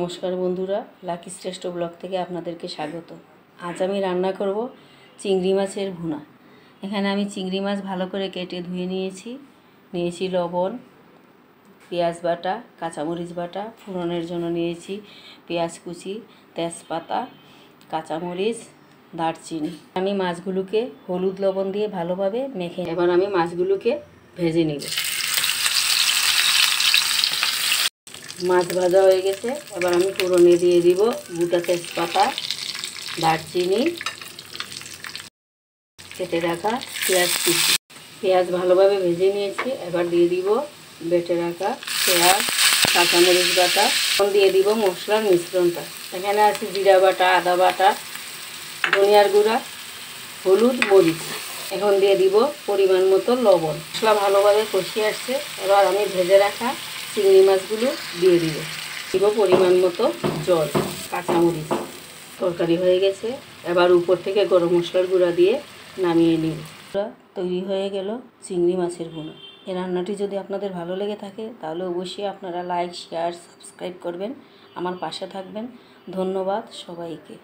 নমস্কার বন্ধুরা, লাকি শ্রেষ্ঠ ব্লগ থেকে আপনাদেরকে স্বাগত। আজ আমি রান্না করব চিংড়ি মাছের ভুনা। এখানে আমি চিংড়ি মাছ ভালো করে কেটে ধুয়ে নিয়েছি লবণ, পেঁয়াজ বাটা, কাঁচামরিচ বাটা, ফোড়নের জন্য নিয়েছি পেঁয়াজ কুচি, তেজপাতা, কাঁচামরিচ, দারচিনি। আমি মাছগুলোকে হলুদ লবণ দিয়ে ভালোভাবে মেখে এবার আমি মাছগুলোকে ভেজে নেব। মাছ ভাজা হয়ে গেছে, এবার আমি ফোড়নে দিয়ে দিব গোটা তেজপাতা, দারচিনি, কেটে রাখা পেঁয়াজ কুচি। পেঁয়াজ ভালোভাবে ভেজে নিয়েছি, এবার দিয়ে দিব বেটে রাখা পেঁয়াজ, কাঁচামরিচ বাটা। এখন দিয়ে দিব মশলার মিশ্রণটা। এখানে আছে জিরা বাটা, আদা বাটা, ধনিয়ার গুঁড়া, হলুদ, মরিচ। এখন দিয়ে দিব পরিমাণ মতো লবণ। মশলা ভালোভাবে কষিয়ে আসছে, এবার আমি ভেজে রাখা চিংড়ি মাছগুলো দিয়ে দিব পরিমাণ মতো জল, কাঁচামরিচ। তরকারি হয়ে গেছে, এবার উপর থেকে গরম মশলার গুঁড়া দিয়ে নামিয়ে নিব। তৈরি হয়ে গেল চিংড়ি মাছের ভুনা। এই রান্নাটি যদি আপনাদের ভালো লেগে থাকে তাহলে অবশ্যই আপনারা লাইক, শেয়ার, সাবস্ক্রাইব করবেন, আমার পাশে থাকবেন। ধন্যবাদ সবাইকে।